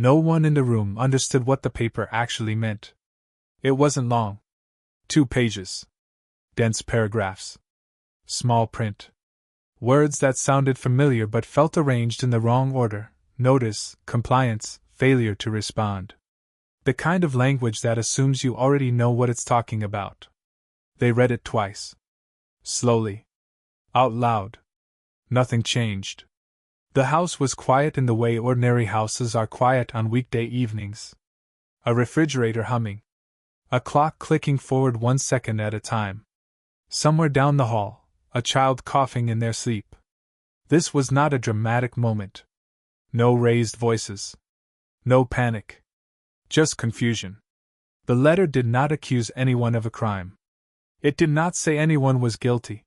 No one in the room understood what the paper actually meant. It wasn't long. 2 pages. Dense paragraphs. Small print. Words that sounded familiar but felt arranged in the wrong order: notice, compliance, failure to respond. The kind of language that assumes you already know what it's talking about. They read it twice. Slowly. Out loud. Nothing changed. The house was quiet in the way ordinary houses are quiet on weekday evenings. A refrigerator humming. A clock clicking forward 1 second at a time. Somewhere down the hall, a child coughing in their sleep. This was not a dramatic moment. No raised voices. No panic. Just confusion. The letter did not accuse anyone of a crime. It did not say anyone was guilty.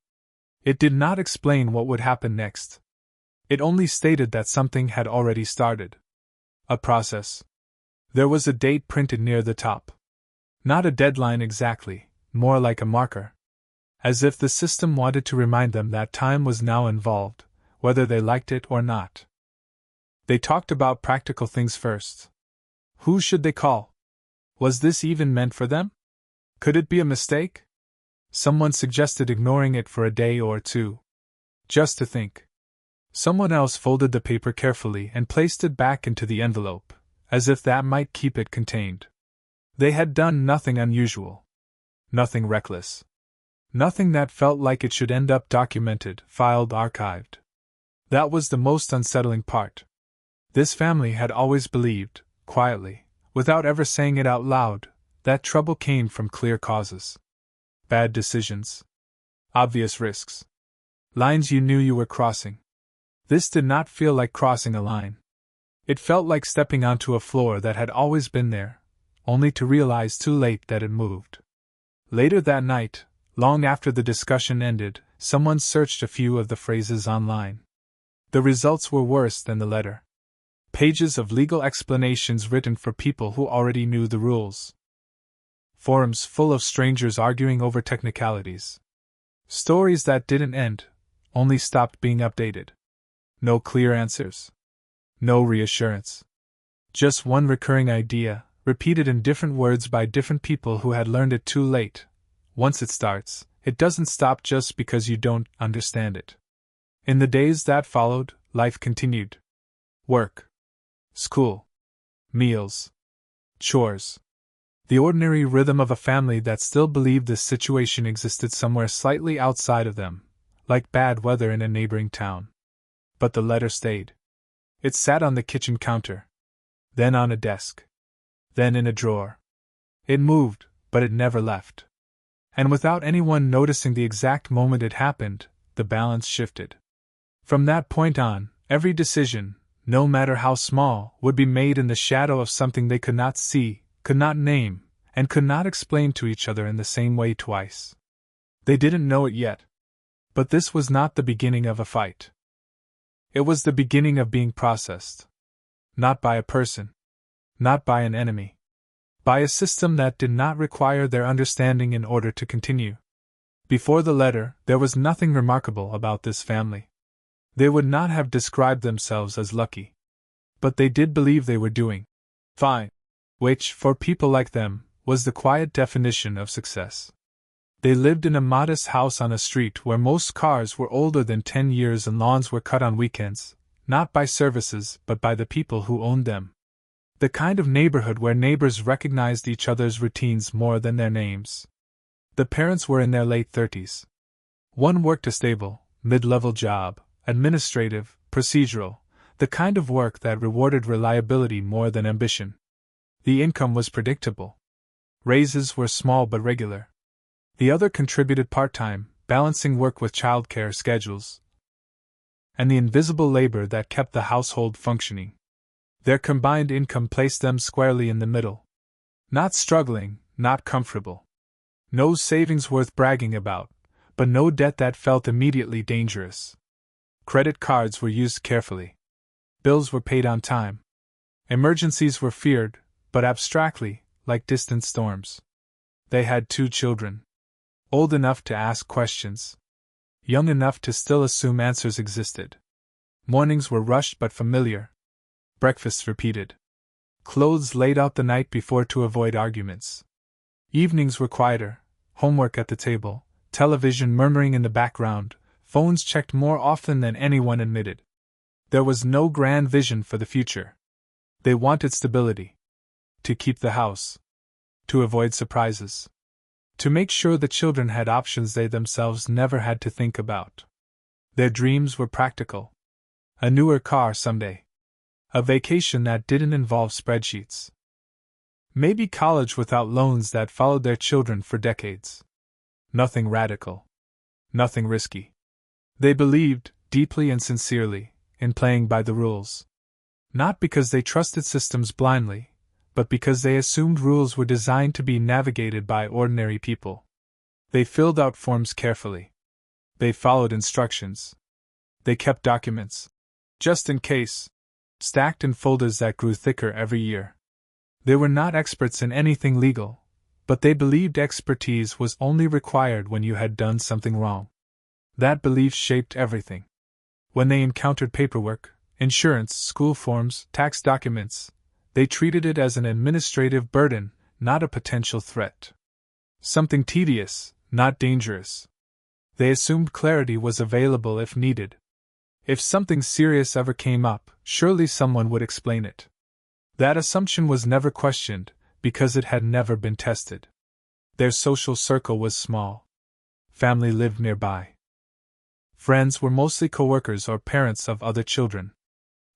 It did not explain what would happen next. It only stated that something had already started. A process. There was a date printed near the top. Not a deadline exactly, more like a marker. As if the system wanted to remind them that time was now involved, whether they liked it or not. They talked about practical things first. Who should they call? Was this even meant for them? Could it be a mistake? Someone suggested ignoring it for a day or 2. Just to think. Someone else folded the paper carefully and placed it back into the envelope, as if that might keep it contained. They had done nothing unusual. Nothing reckless. Nothing that felt like it should end up documented, filed, archived. That was the most unsettling part. This family had always believed, quietly, without ever saying it out loud, that trouble came from clear causes. Bad decisions. Obvious risks. Lines you knew you were crossing. This did not feel like crossing a line. It felt like stepping onto a floor that had always been there, only to realize too late that it moved. Later that night, long after the discussion ended, someone searched a few of the phrases online. The results were worse than the letter. Pages of legal explanations written for people who already knew the rules. Forums full of strangers arguing over technicalities. Stories that didn't end, only stopped being updated. No clear answers. No reassurance. Just one recurring idea, repeated in different words by different people who had learned it too late. Once it starts, it doesn't stop just because you don't understand it. In the days that followed, life continued. Work. School. Meals. Chores. The ordinary rhythm of a family that still believed this situation existed somewhere slightly outside of them, like bad weather in a neighboring town. But the letter stayed. It sat on the kitchen counter. Then on a desk. Then in a drawer. It moved, but it never left. And without anyone noticing the exact moment it happened, the balance shifted. From that point on, every decision, no matter how small, would be made in the shadow of something they could not see, could not name, and could not explain to each other in the same way twice. They didn't know it yet. But this was not the beginning of a fight. It was the beginning of being processed. Not by a person. Not by an enemy. By a system that did not require their understanding in order to continue. Before the letter, there was nothing remarkable about this family. They would not have described themselves as lucky. But they did believe they were doing fine, which, for people like them, was the quiet definition of success. They lived in a modest house on a street where most cars were older than 10 years and lawns were cut on weekends, not by services but by the people who owned them. The kind of neighborhood where neighbors recognized each other's routines more than their names. The parents were in their late 30s. One worked a stable, mid-level job, administrative, procedural, the kind of work that rewarded reliability more than ambition. The income was predictable. Raises were small but regular. The other contributed part-time, balancing work with childcare schedules, and the invisible labor that kept the household functioning. Their combined income placed them squarely in the middle. Not struggling, not comfortable. No savings worth bragging about, but no debt that felt immediately dangerous. Credit cards were used carefully. Bills were paid on time. Emergencies were feared, but abstractly, like distant storms. They had 2 children. Old enough to ask questions. Young enough to still assume answers existed. Mornings were rushed but familiar. Breakfasts repeated. Clothes laid out the night before to avoid arguments. Evenings were quieter, homework at the table, television murmuring in the background, phones checked more often than anyone admitted. There was no grand vision for the future. They wanted stability. To keep the house. To avoid surprises. To make sure the children had options they themselves never had to think about. Their dreams were practical. A newer car someday. A vacation that didn't involve spreadsheets. Maybe college without loans that followed their children for decades. Nothing radical. Nothing risky. They believed, deeply and sincerely, in playing by the rules. Not because they trusted systems blindly, but because they assumed rules were designed to be navigated by ordinary people. They filled out forms carefully. They followed instructions. They kept documents, just in case, stacked in folders that grew thicker every year. They were not experts in anything legal, but they believed expertise was only required when you had done something wrong. That belief shaped everything. When they encountered paperwork, insurance, school forms, tax documents, they treated it as an administrative burden, not a potential threat. Something tedious, not dangerous. They assumed clarity was available if needed. If something serious ever came up, surely someone would explain it. That assumption was never questioned, because it had never been tested. Their social circle was small. Family lived nearby. Friends were mostly coworkers or parents of other children.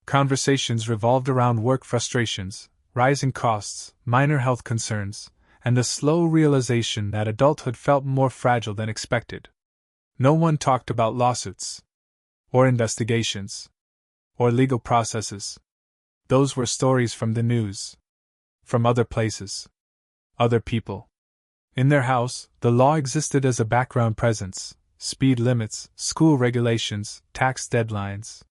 Conversations revolved around work frustrations, rising costs, minor health concerns, and the slow realization that adulthood felt more fragile than expected. No one talked about lawsuits, or investigations, or legal processes. Those were stories from the news, from other places, other people. In their house, the law existed as a background presence: speed limits, school regulations, tax deadlines.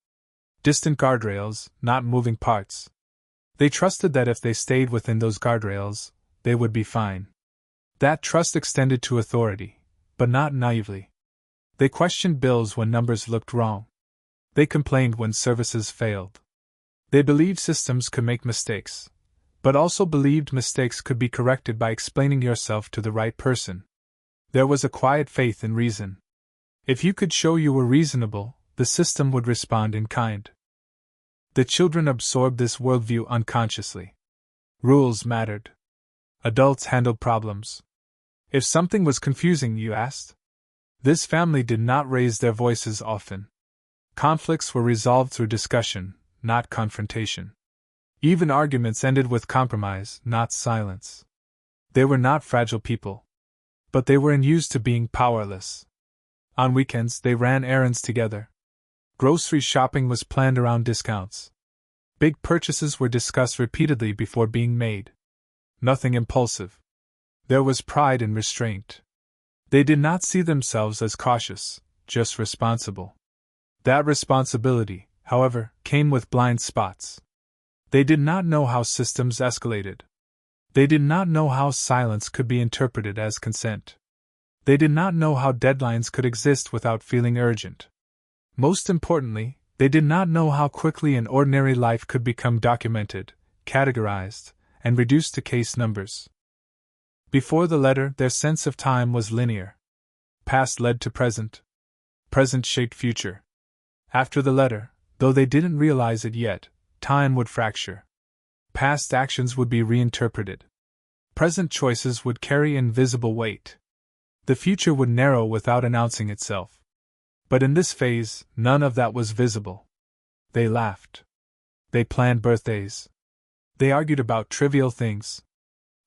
Distant guardrails, not moving parts. They trusted that if they stayed within those guardrails, they would be fine. That trust extended to authority, but not naively. They questioned bills when numbers looked wrong. They complained when services failed. They believed systems could make mistakes, but also believed mistakes could be corrected by explaining yourself to the right person. There was a quiet faith in reason. If you could show you were reasonable, the system would respond in kind. The children absorbed this worldview unconsciously. Rules mattered. Adults handled problems. If something was confusing, you asked. This family did not raise their voices often. Conflicts were resolved through discussion, not confrontation. Even arguments ended with compromise, not silence. They were not fragile people, but they were unused to being powerless. On weekends, they ran errands together. Grocery shopping was planned around discounts. Big purchases were discussed repeatedly before being made. Nothing impulsive. There was pride in restraint. They did not see themselves as cautious, just responsible. That responsibility, however, came with blind spots. They did not know how systems escalated. They did not know how silence could be interpreted as consent. They did not know how deadlines could exist without feeling urgent. Most importantly, they did not know how quickly an ordinary life could become documented, categorized, and reduced to case numbers. Before the letter, their sense of time was linear. Past led to present. Present shaped future. After the letter, though they didn't realize it yet, time would fracture. Past actions would be reinterpreted. Present choices would carry invisible weight. The future would narrow without announcing itself. But in this phase, none of that was visible. They laughed. They planned birthdays. They argued about trivial things.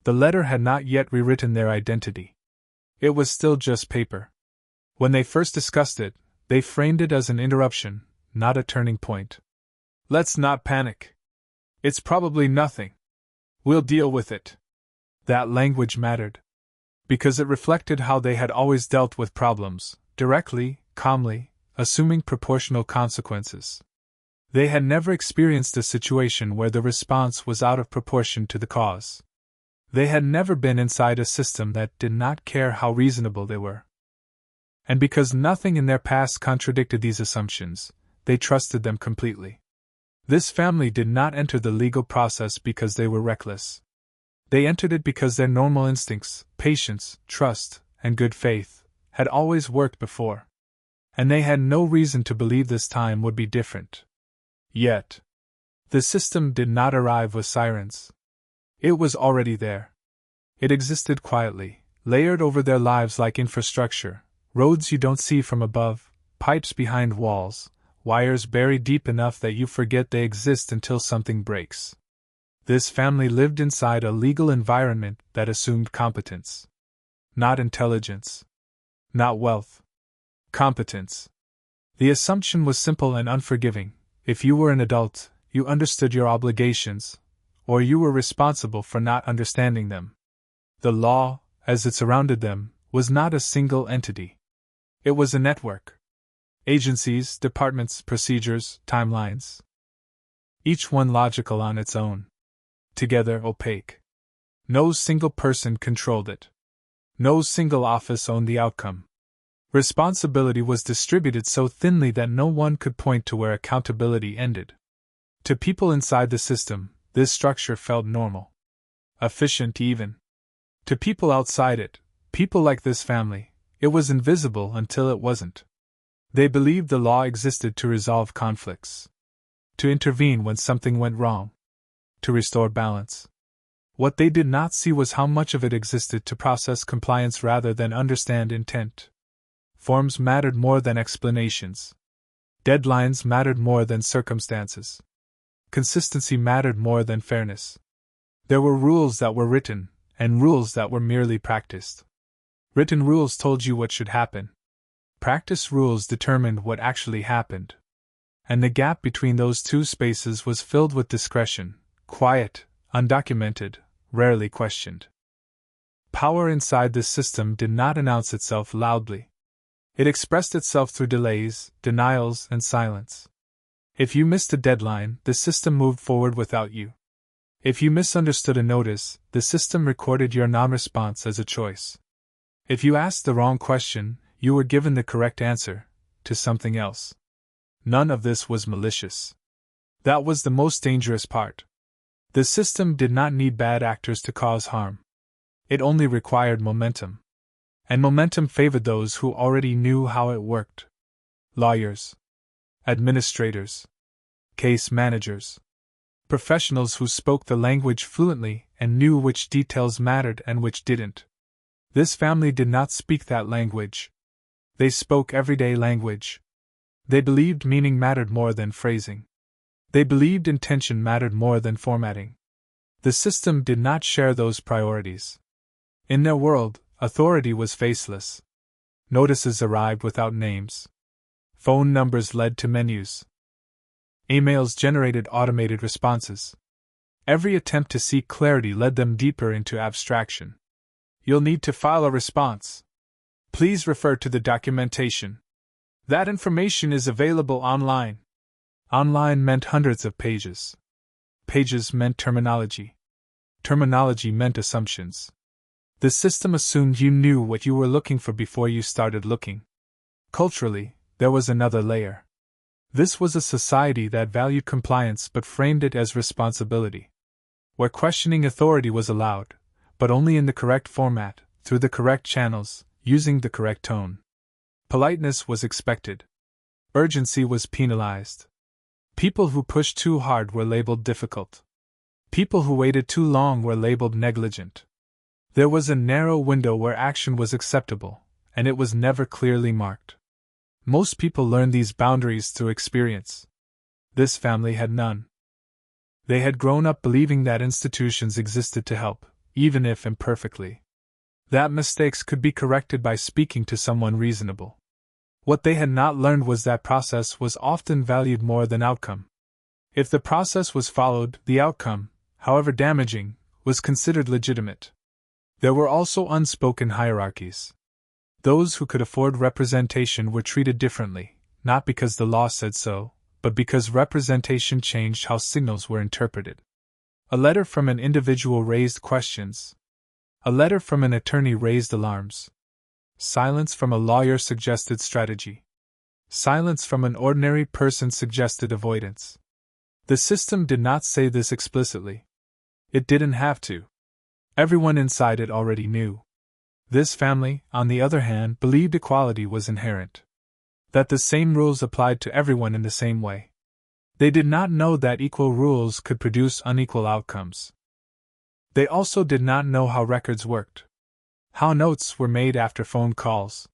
The letter had not yet rewritten their identity. It was still just paper. When they first discussed it, they framed it as an interruption, not a turning point. Let's not panic. It's probably nothing. We'll deal with it. That language mattered. Because it reflected how they had always dealt with problems, directly, calmly, assuming proportional consequences. They had never experienced a situation where the response was out of proportion to the cause. They had never been inside a system that did not care how reasonable they were. And because nothing in their past contradicted these assumptions, they trusted them completely. This family did not enter the legal process because they were reckless. They entered it because their normal instincts, patience, trust, and good faith, had always worked before. And they had no reason to believe this time would be different. Yet, the system did not arrive with sirens. It was already there. It existed quietly, layered over their lives like infrastructure, roads you don't see from above, pipes behind walls, wires buried deep enough that you forget they exist until something breaks. This family lived inside a legal environment that assumed competence. Not intelligence. Not wealth. Competence. The assumption was simple and unforgiving. If you were an adult, you understood your obligations, or you were responsible for not understanding them. The law, as it surrounded them, was not a single entity. It was a network. Agencies, departments, procedures, timelines. Each one logical on its own. Together opaque. No single person controlled it. No single office owned the outcome. Responsibility was distributed so thinly that no one could point to where accountability ended. To people inside the system, this structure felt normal. Efficient even. To people outside it, people like this family, it was invisible until it wasn't. They believed the law existed to resolve conflicts. To intervene when something went wrong. To restore balance. What they did not see was how much of it existed to process compliance rather than understand intent. Forms mattered more than explanations. Deadlines mattered more than circumstances. Consistency mattered more than fairness. There were rules that were written, and rules that were merely practiced. Written rules told you what should happen. Practice rules determined what actually happened. And the gap between those two spaces was filled with discretion, quiet, undocumented, rarely questioned. Power inside this system did not announce itself loudly. It expressed itself through delays, denials, and silence. If you missed a deadline, the system moved forward without you. If you misunderstood a notice, the system recorded your non-response as a choice. If you asked the wrong question, you were given the correct answer, to something else. None of this was malicious. That was the most dangerous part. The system did not need bad actors to cause harm. It only required momentum. And momentum favored those who already knew how it worked. Lawyers. Administrators. Case managers. Professionals who spoke the language fluently and knew which details mattered and which didn't. This family did not speak that language. They spoke everyday language. They believed meaning mattered more than phrasing. They believed intention mattered more than formatting. The system did not share those priorities. In their world, authority was faceless. Notices arrived without names. Phone numbers led to menus. Emails generated automated responses. Every attempt to seek clarity led them deeper into abstraction. You'll need to file a response. Please refer to the documentation. That information is available online. Online meant hundreds of pages. Pages meant terminology. Terminology meant assumptions. The system assumed you knew what you were looking for before you started looking. Culturally, there was another layer. This was a society that valued compliance but framed it as responsibility. Where questioning authority was allowed, but only in the correct format, through the correct channels, using the correct tone. Politeness was expected. Urgency was penalized. People who pushed too hard were labeled difficult. People who waited too long were labeled negligent. There was a narrow window where action was acceptable, and it was never clearly marked. Most people learned these boundaries through experience. This family had none. They had grown up believing that institutions existed to help, even if imperfectly. That mistakes could be corrected by speaking to someone reasonable. What they had not learned was that process was often valued more than outcome. If the process was followed, the outcome, however damaging, was considered legitimate. There were also unspoken hierarchies. Those who could afford representation were treated differently, not because the law said so, but because representation changed how signals were interpreted. A letter from an individual raised questions. A letter from an attorney raised alarms. Silence from a lawyer suggested strategy. Silence from an ordinary person suggested avoidance. The system did not say this explicitly. It didn't have to. Everyone inside it already knew. This family, on the other hand, believed equality was inherent. That the same rules applied to everyone in the same way. They did not know that equal rules could produce unequal outcomes. They also did not know how records worked. How notes were made after phone calls.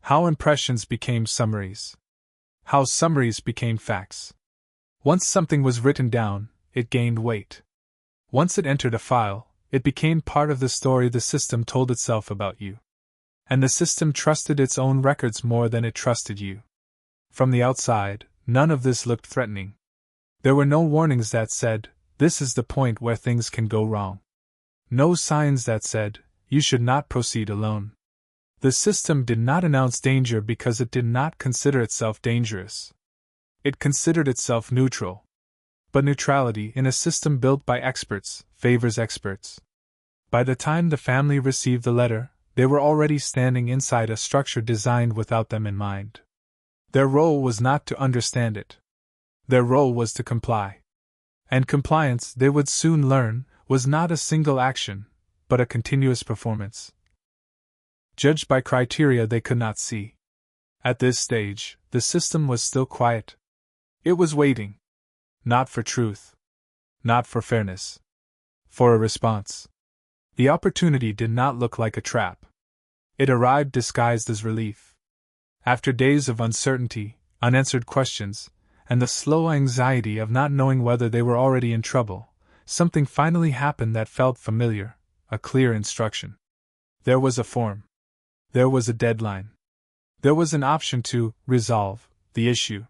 How impressions became summaries. How summaries became facts. Once something was written down, it gained weight. Once it entered a file, it became part of the story the system told itself about you. And the system trusted its own records more than it trusted you. From the outside, none of this looked threatening. There were no warnings that said, "This is the point where things can go wrong." No signs that said, "You should not proceed alone." The system did not announce danger because it did not consider itself dangerous. It considered itself neutral. But neutrality in a system built by experts favors experts. By the time the family received the letter, they were already standing inside a structure designed without them in mind. Their role was not to understand it. Their role was to comply. And compliance, they would soon learn, was not a single action, but a continuous performance. Judged by criteria they could not see. At this stage, the system was still quiet. It was waiting. Not for truth. Not for fairness. For a response. The opportunity did not look like a trap. It arrived disguised as relief. After days of uncertainty, unanswered questions, and the slow anxiety of not knowing whether they were already in trouble, something finally happened that felt familiar, a clear instruction. There was a form. There was a deadline. There was an option to resolve the issue.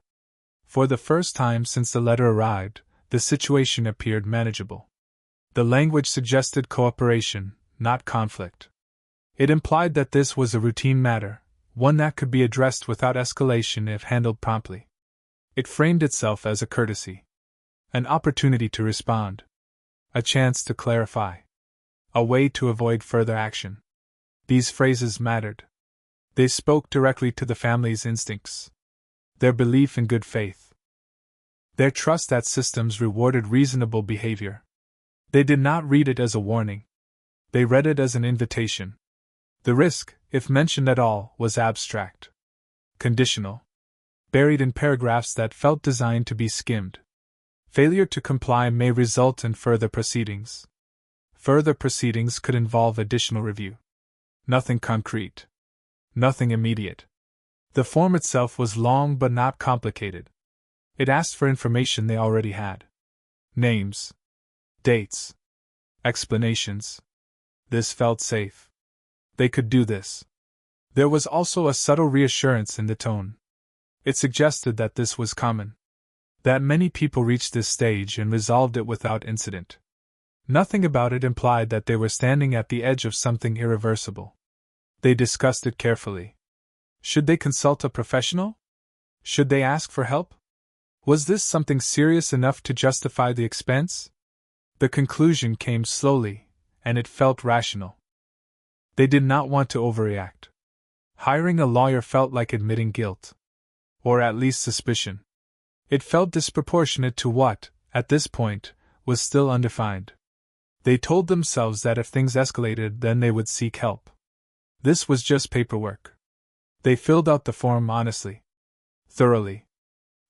For the first time since the letter arrived, the situation appeared manageable. The language suggested cooperation, not conflict. It implied that this was a routine matter, one that could be addressed without escalation if handled promptly. It framed itself as a courtesy. An opportunity to respond. A chance to clarify. A way to avoid further action. These phrases mattered. They spoke directly to the family's instincts. Their belief in good faith. Their trust that systems rewarded reasonable behavior. They did not read it as a warning. They read it as an invitation. The risk, if mentioned at all, was abstract. Conditional. Buried in paragraphs that felt designed to be skimmed. Failure to comply may result in further proceedings. Further proceedings could involve additional review. Nothing concrete. Nothing immediate. The form itself was long but not complicated. It asked for information they already had. Names. Dates. Explanations. This felt safe. They could do this. There was also a subtle reassurance in the tone. It suggested that this was common. That many people reached this stage and resolved it without incident. Nothing about it implied that they were standing at the edge of something irreversible. They discussed it carefully. Should they consult a professional? Should they ask for help? Was this something serious enough to justify the expense? The conclusion came slowly, and it felt rational. They did not want to overreact. Hiring a lawyer felt like admitting guilt. Or at least suspicion. It felt disproportionate to what, at this point, was still undefined. They told themselves that if things escalated, then they would seek help. This was just paperwork. They filled out the form honestly. Thoroughly.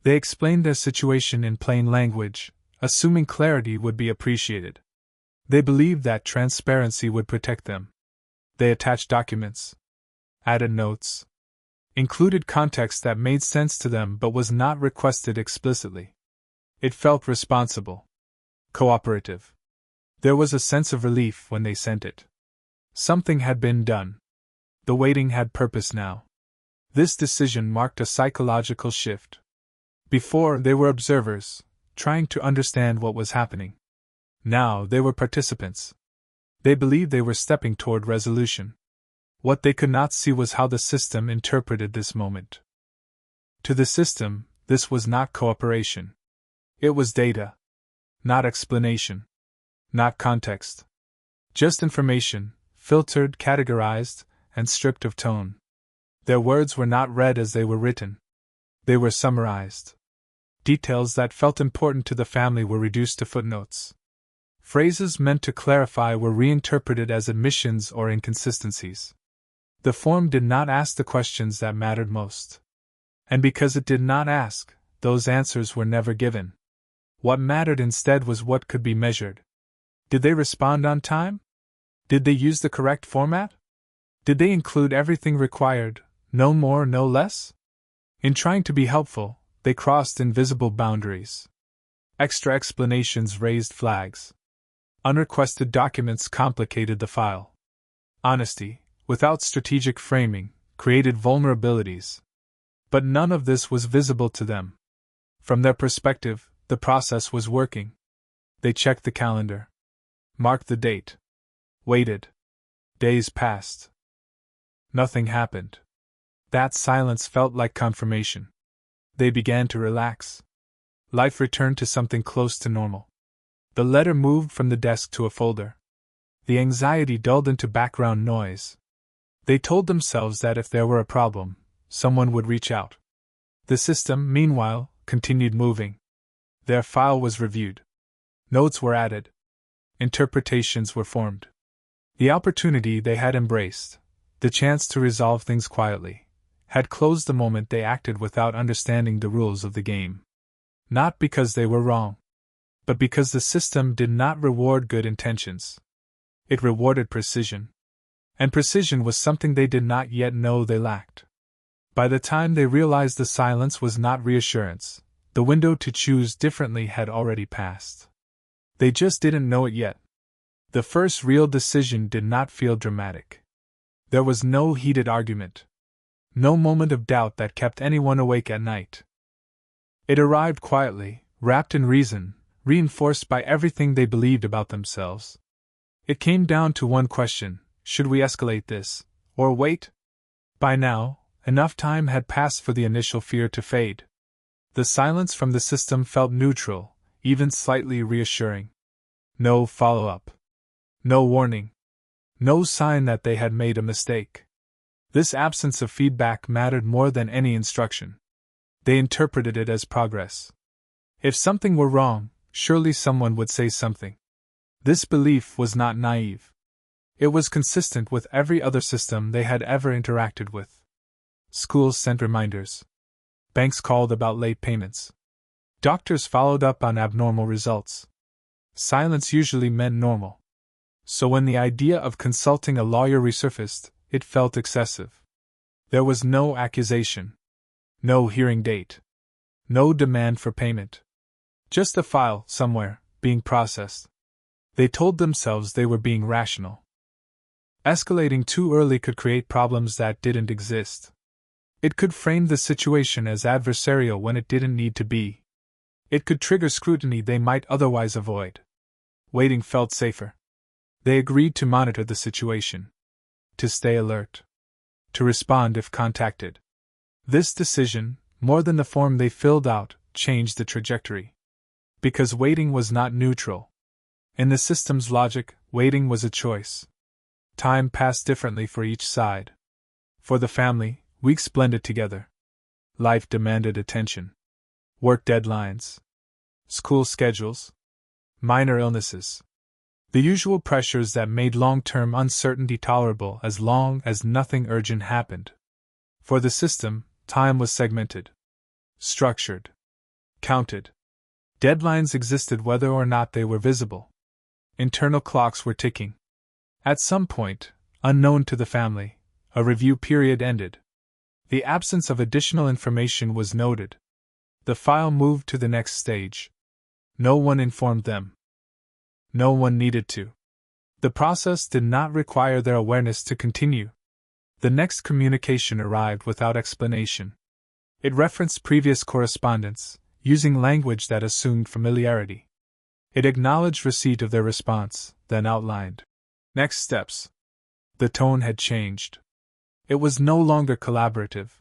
They explained their situation in plain language, assuming clarity would be appreciated. They believed that transparency would protect them. They attached documents. Added notes. Included context that made sense to them but was not requested explicitly. It felt responsible. Cooperative. There was a sense of relief when they sent it. Something had been done. The waiting had purpose now. This decision marked a psychological shift. Before, they were observers, trying to understand what was happening. Now, they were participants. They believed they were stepping toward resolution. What they could not see was how the system interpreted this moment. To the system, this was not cooperation. It was data. Not explanation. Not context. Just information, filtered, categorized, and stripped of tone. Their words were not read as they were written. They were summarized. Details that felt important to the family were reduced to footnotes. Phrases meant to clarify were reinterpreted as admissions or inconsistencies. The form did not ask the questions that mattered most. And because it did not ask, those answers were never given. What mattered instead was what could be measured. Did they respond on time? Did they use the correct format? Did they include everything required, no more, no less? In trying to be helpful, they crossed invisible boundaries. Extra explanations raised flags. Unrequested documents complicated the file. Honesty, without strategic framing, created vulnerabilities. But none of this was visible to them. From their perspective, the process was working. They checked the calendar. Marked the date. Waited. Days passed. Nothing happened. That silence felt like confirmation. They began to relax. Life returned to something close to normal. The letter moved from the desk to a folder. The anxiety dulled into background noise. They told themselves that if there were a problem, someone would reach out. The system, meanwhile, continued moving. Their file was reviewed. Notes were added. Interpretations were formed. The opportunity they had embraced, the chance to resolve things quietly, had closed the moment they acted without understanding the rules of the game. Not because they were wrong, but because the system did not reward good intentions. It rewarded precision. And precision was something they did not yet know they lacked. By the time they realized the silence was not reassurance, the window to choose differently had already passed. They just didn't know it yet. The first real decision did not feel dramatic. There was no heated argument. No moment of doubt that kept anyone awake at night. It arrived quietly, wrapped in reason, reinforced by everything they believed about themselves. It came down to one question: should we escalate this, or wait? By now, enough time had passed for the initial fear to fade. The silence from the system felt neutral, even slightly reassuring. No follow-up. No warning. No sign that they had made a mistake. This absence of feedback mattered more than any instruction. They interpreted it as progress. If something were wrong, surely someone would say something. This belief was not naive. It was consistent with every other system they had ever interacted with. Schools sent reminders. Banks called about late payments. Doctors followed up on abnormal results. Silence usually meant normal. So when the idea of consulting a lawyer resurfaced, it felt excessive. There was no accusation. No hearing date. No demand for payment. Just a file, somewhere, being processed. They told themselves they were being rational. Escalating too early could create problems that didn't exist. It could frame the situation as adversarial when it didn't need to be. It could trigger scrutiny they might otherwise avoid. Waiting felt safer. They agreed to monitor the situation. To stay alert. To respond if contacted. This decision, more than the form they filled out, changed the trajectory. Because waiting was not neutral. In the system's logic, waiting was a choice. Time passed differently for each side. For the family, weeks blended together. Life demanded attention. Work deadlines. School schedules. Minor illnesses. The usual pressures that made long-term uncertainty tolerable as long as nothing urgent happened. For the system, time was segmented. Structured. Counted. Deadlines existed whether or not they were visible. Internal clocks were ticking. At some point, unknown to the family, a review period ended. The absence of additional information was noted. The file moved to the next stage. No one informed them. No one needed to. The process did not require their awareness to continue. The next communication arrived without explanation. It referenced previous correspondence, using language that assumed familiarity. It acknowledged receipt of their response, then outlined next steps. The tone had changed. It was no longer collaborative.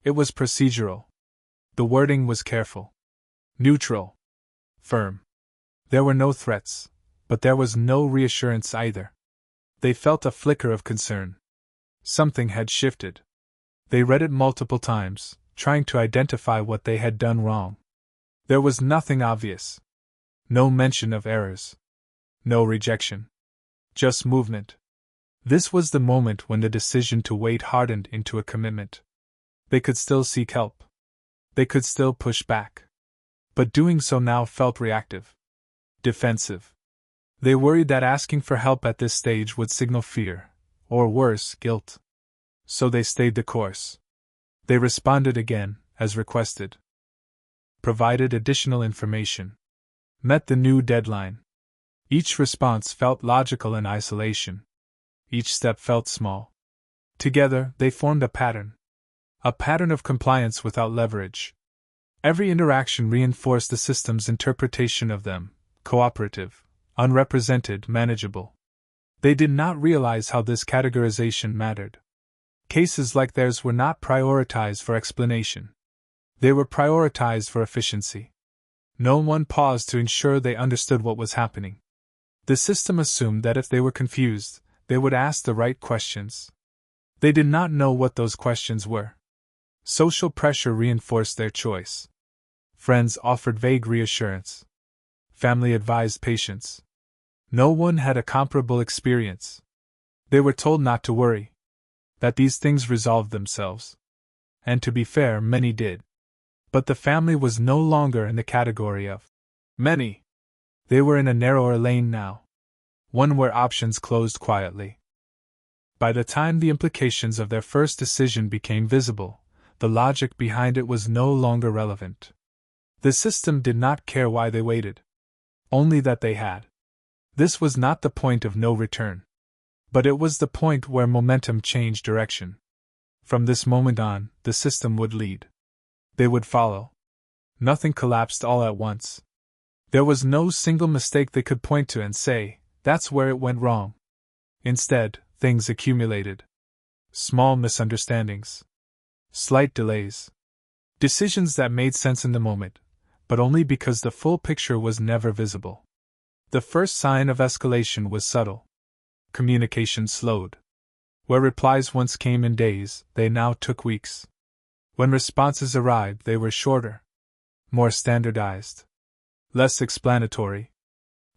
It was procedural. The wording was careful. Neutral. Firm. There were no threats, but there was no reassurance either. They felt a flicker of concern. Something had shifted. They read it multiple times, trying to identify what they had done wrong. There was nothing obvious. No mention of errors. No rejection. Just movement. This was the moment when the decision to wait hardened into a commitment. They could still seek help. They could still push back. But doing so now felt reactive. Defensive. They worried that asking for help at this stage would signal fear, or worse, guilt. So they stayed the course. They responded again, as requested. Provided additional information. Met the new deadline. Each response felt logical in isolation. Each step felt small. Together, they formed a pattern. A pattern of compliance without leverage. Every interaction reinforced the system's interpretation of them: cooperative, unrepresented, manageable. They did not realize how this categorization mattered. Cases like theirs were not prioritized for explanation. They were prioritized for efficiency. No one paused to ensure they understood what was happening. The system assumed that if they were confused, they would ask the right questions. They did not know what those questions were. Social pressure reinforced their choice. Friends offered vague reassurance. Family advised patience. No one had a comparable experience. They were told not to worry, that these things resolved themselves. And to be fair, many did. But the family was no longer in the category of many. They were in a narrower lane now. One where options closed quietly. By the time the implications of their first decision became visible, the logic behind it was no longer relevant. The system did not care why they waited. Only that they had. This was not the point of no return. But it was the point where momentum changed direction. From this moment on, the system would lead. They would follow. Nothing collapsed all at once. There was no single mistake they could point to and say, "That's where it went wrong." Instead, things accumulated. Small misunderstandings. Slight delays. Decisions that made sense in the moment, but only because the full picture was never visible. The first sign of escalation was subtle. Communication slowed. Where replies once came in days, they now took weeks. When responses arrived, they were shorter. More standardized. Less explanatory.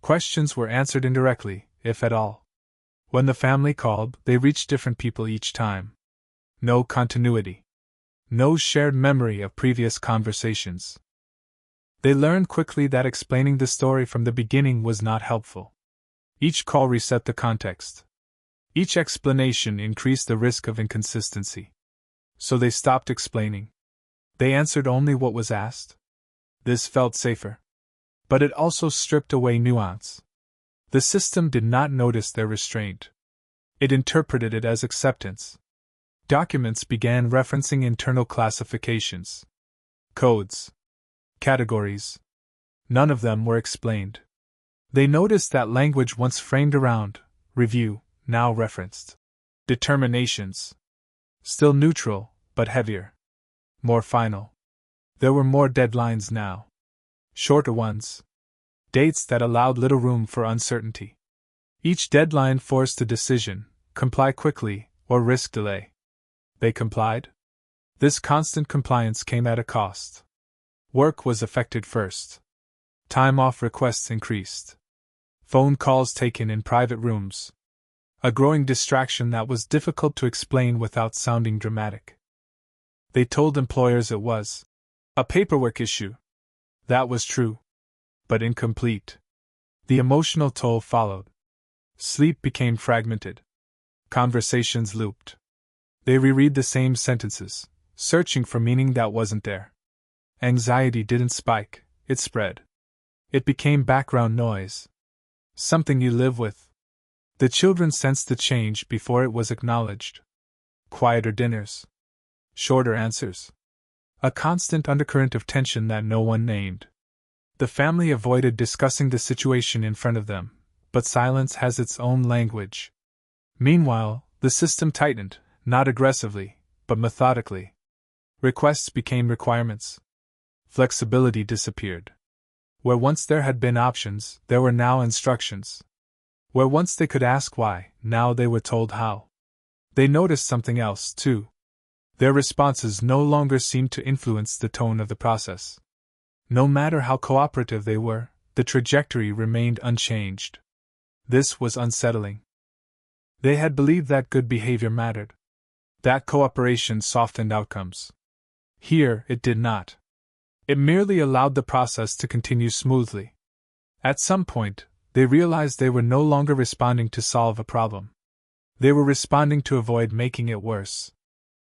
Questions were answered indirectly, if at all. When the family called, they reached different people each time. No continuity. No shared memory of previous conversations. They learned quickly that explaining the story from the beginning was not helpful. Each call reset the context. Each explanation increased the risk of inconsistency. So they stopped explaining. They answered only what was asked. This felt safer. But it also stripped away nuance. The system did not notice their restraint. It interpreted it as acceptance. Documents began referencing internal classifications. Codes. Categories. None of them were explained. They noticed that language once framed around review now referenced determinations. Still neutral, but heavier. More final. There were more deadlines now. Shorter ones. Dates that allowed little room for uncertainty. Each deadline forced a decision: comply quickly or risk delay. They complied. This constant compliance came at a cost. Work was affected first. Time off requests increased. Phone calls taken in private rooms. A growing distraction that was difficult to explain without sounding dramatic. They told employers it was a paperwork issue. That was true. But incomplete. The emotional toll followed. Sleep became fragmented. Conversations looped. They reread the same sentences, searching for meaning that wasn't there. Anxiety didn't spike, it spread. It became background noise. Something you live with. The children sensed the change before it was acknowledged. Quieter dinners. Shorter answers. A constant undercurrent of tension that no one named. The family avoided discussing the situation in front of them, but silence has its own language. Meanwhile, the system tightened, not aggressively, but methodically. Requests became requirements. Flexibility disappeared. Where once there had been options, there were now instructions. Where once they could ask why, now they were told how. They noticed something else, too. Their responses no longer seemed to influence the tone of the process. No matter how cooperative they were, the trajectory remained unchanged. This was unsettling. They had believed that good behavior mattered, that cooperation softened outcomes. Here, it did not. It merely allowed the process to continue smoothly. At some point, they realized they were no longer responding to solve a problem. They were responding to avoid making it worse.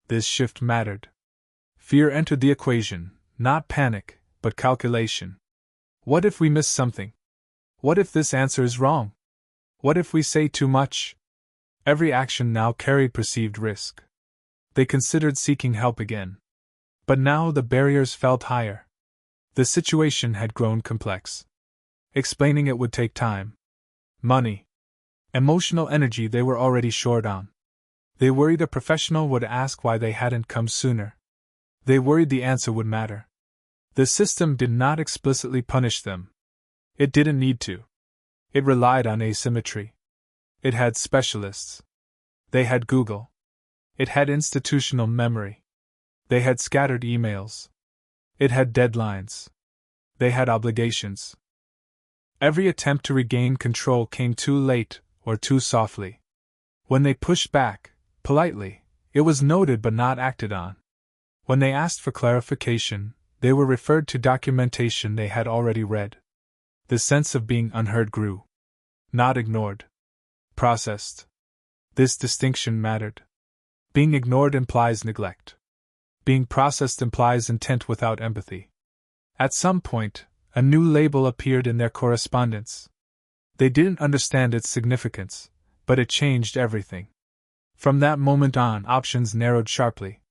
This shift mattered. Fear entered the equation, not panic, but calculation. What if we miss something? What if this answer is wrong? What if we say too much? Every action now carried perceived risk. They considered seeking help again. But now the barriers felt higher. The situation had grown complex. Explaining it would take time, money, emotional energy they were already short on. They worried a professional would ask why they hadn't come sooner. They worried the answer would matter. The system did not explicitly punish them. It didn't need to. It relied on asymmetry. It had specialists. They had Google. It had institutional memory. They had scattered emails. It had deadlines. They had obligations. Every attempt to regain control came too late or too softly. When they pushed back, politely, it was noted but not acted on. When they asked for clarification, they were referred to documentation they had already read. The sense of being unheard grew. Not ignored. Processed. This distinction mattered. Being ignored implies neglect. Being processed implies intent without empathy. At some point, a new label appeared in their correspondence. They didn't understand its significance, but it changed everything. From that moment on, options narrowed sharply.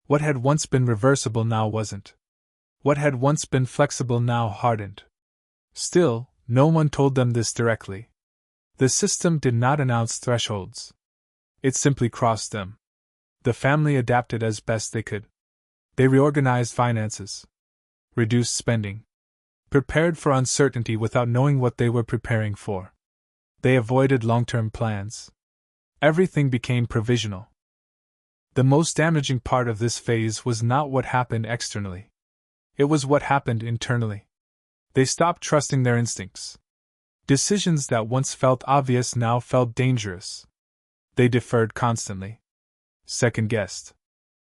What had once been reversible now wasn't. What had once been flexible now hardened. Still, no one told them this directly. The system did not announce thresholds. It simply crossed them. The family adapted as best they could. They reorganized finances, reduced spending, prepared for uncertainty without knowing what they were preparing for. They avoided long-term plans. Everything became provisional. The most damaging part of this phase was not what happened externally. It was what happened internally. They stopped trusting their instincts. Decisions that once felt obvious now felt dangerous. They deferred constantly. Second-guessed.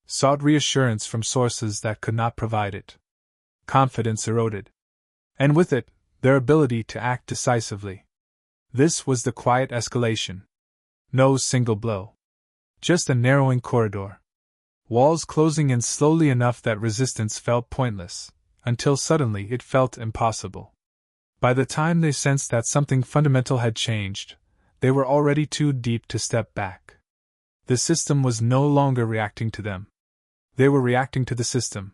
Sought reassurance from sources that could not provide it. Confidence eroded. And with it, their ability to act decisively. This was the quiet escalation. No single blow. Just a narrowing corridor. Walls closing in slowly enough that resistance felt pointless, until suddenly it felt impossible. By the time they sensed that something fundamental had changed, they were already too deep to step back. The system was no longer reacting to them. They were reacting to the system.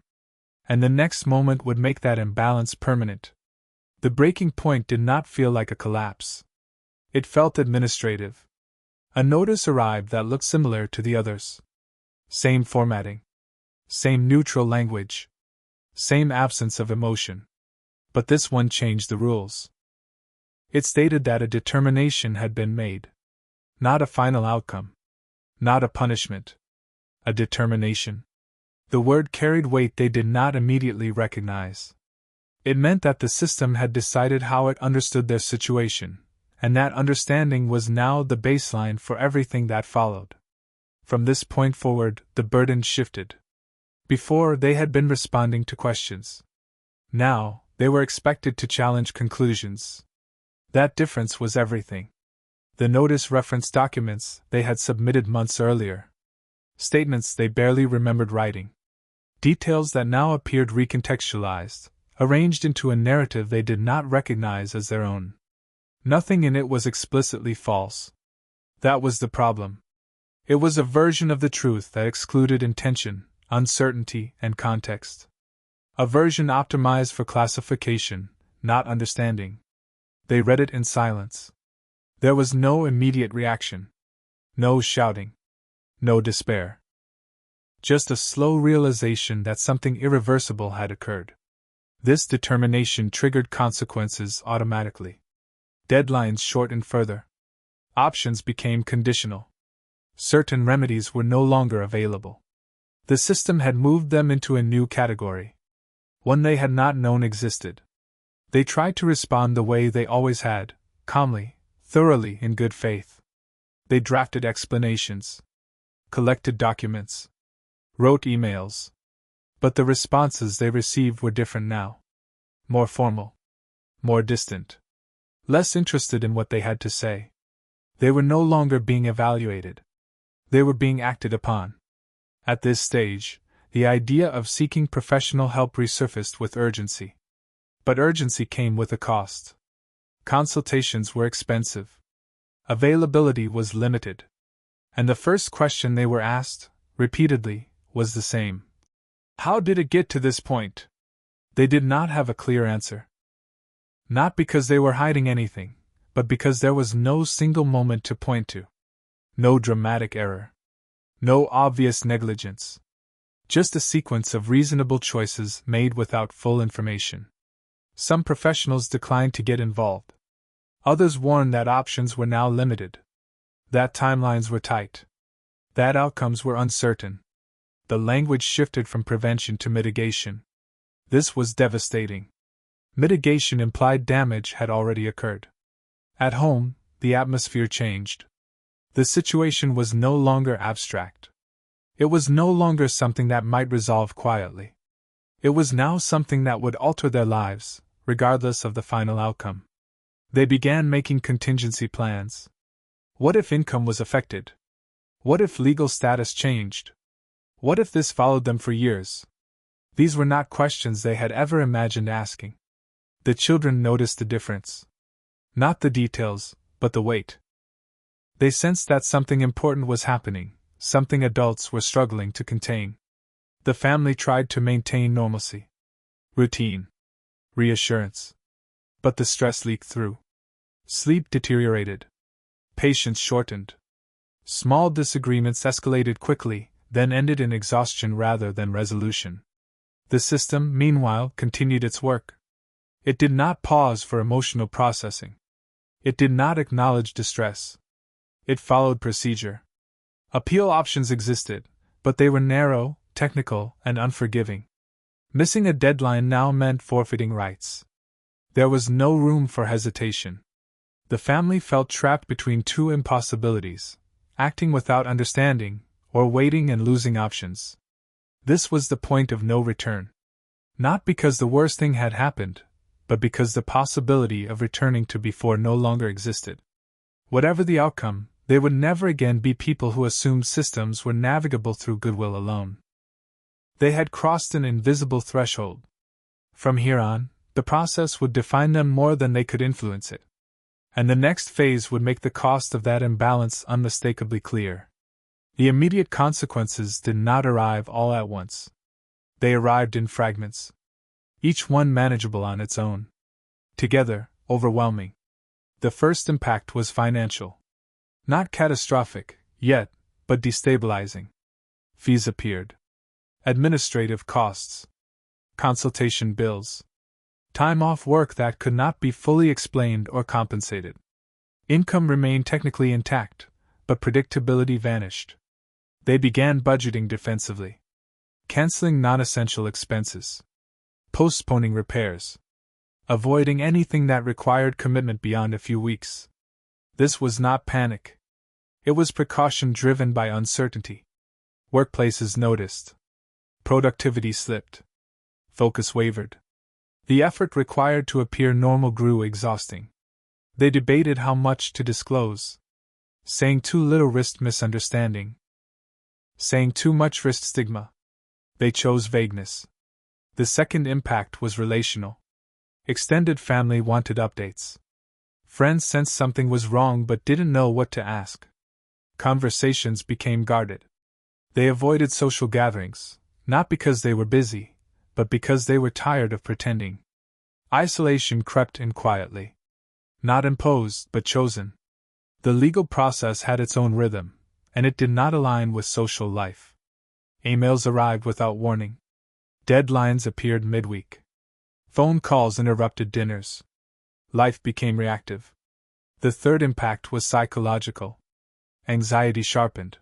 And the next moment would make that imbalance permanent. The breaking point did not feel like a collapse. It felt administrative. A notice arrived that looked similar to the others. Same formatting. Same neutral language. Same absence of emotion. But this one changed the rules. It stated that a determination had been made. Not a final outcome. Not a punishment. A determination. The word carried weight they did not immediately recognize. It meant that the system had decided how it understood their situation, and that understanding was now the baseline for everything that followed. From this point forward, the burden shifted. Before, they had been responding to questions. Now, they were expected to challenge conclusions. That difference was everything. The notice referenced documents they had submitted months earlier. Statements they barely remembered writing. Details that now appeared recontextualized, arranged into a narrative they did not recognize as their own. Nothing in it was explicitly false. That was the problem. It was a version of the truth that excluded intention, uncertainty, and context. A version optimized for classification, not understanding. They read it in silence. There was no immediate reaction. No shouting. No despair. Just a slow realization that something irreversible had occurred. This determination triggered consequences automatically. Deadlines shortened further. Options became conditional. Certain remedies were no longer available. The system had moved them into a new category. one they had not known existed. They tried to respond the way they always had, calmly, thoroughly, in good faith. They drafted explanations, collected documents, wrote emails. But the responses they received were different now. More formal. More distant. Less interested in what they had to say. They were no longer being evaluated. They were being acted upon. At this stage, the idea of seeking professional help resurfaced with urgency. But urgency came with a cost. Consultations were expensive. Availability was limited. And the first question they were asked, repeatedly, was the same. How did it get to this point? They did not have a clear answer. Not because they were hiding anything, but because there was no single moment to point to. No dramatic error. No obvious negligence. Just a sequence of reasonable choices made without full information. Some professionals declined to get involved. Others warned that options were now limited. That timelines were tight. That outcomes were uncertain. The language shifted from prevention to mitigation. This was devastating. Mitigation implied damage had already occurred. At home, the atmosphere changed. The situation was no longer abstract. It was no longer something that might resolve quietly. It was now something that would alter their lives, regardless of the final outcome. They began making contingency plans. What if income was affected? What if legal status changed? What if this followed them for years? These were not questions they had ever imagined asking. The children noticed the difference. Not the details, but the weight. They sensed that something important was happening, something adults were struggling to contain. The family tried to maintain normalcy. Routine. Reassurance. But the stress leaked through. Sleep deteriorated. Patience shortened. Small disagreements escalated quickly, then ended in exhaustion rather than resolution. The system, meanwhile, continued its work. It did not pause for emotional processing. It did not acknowledge distress. It followed procedure. Appeal options existed, but they were narrow, technical, and unforgiving. Missing a deadline now meant forfeiting rights. There was no room for hesitation. The family felt trapped between two impossibilities: acting without understanding, or waiting and losing options. This was the point of no return. Not because the worst thing had happened, but because the possibility of returning to before no longer existed. Whatever the outcome, they would never again be people who assumed systems were navigable through goodwill alone. They had crossed an invisible threshold. From here on, the process would define them more than they could influence it. And the next phase would make the cost of that imbalance unmistakably clear. The immediate consequences did not arrive all at once. They arrived in fragments. Each one manageable on its own. Together, overwhelming. The first impact was financial. Not catastrophic, yet, but destabilizing. Fees appeared. Administrative costs. Consultation bills. Time off work that could not be fully explained or compensated. Income remained technically intact, but predictability vanished. They began budgeting defensively. Canceling non-essential expenses. Postponing repairs. Avoiding anything that required commitment beyond a few weeks. This was not panic. It was precaution driven by uncertainty. Workplaces noticed. Productivity slipped. Focus wavered. The effort required to appear normal grew exhausting. They debated how much to disclose. Saying too little risked misunderstanding. Saying too much risked stigma. They chose vagueness. The second impact was relational. Extended family wanted updates. Friends sensed something was wrong but didn't know what to ask. Conversations became guarded. They avoided social gatherings, not because they were busy, but because they were tired of pretending. Isolation crept in quietly. Not imposed, but chosen. The legal process had its own rhythm, and it did not align with social life. Emails arrived without warning. Deadlines appeared midweek. Phone calls interrupted dinners. Life became reactive. The third impact was psychological. Anxiety sharpened.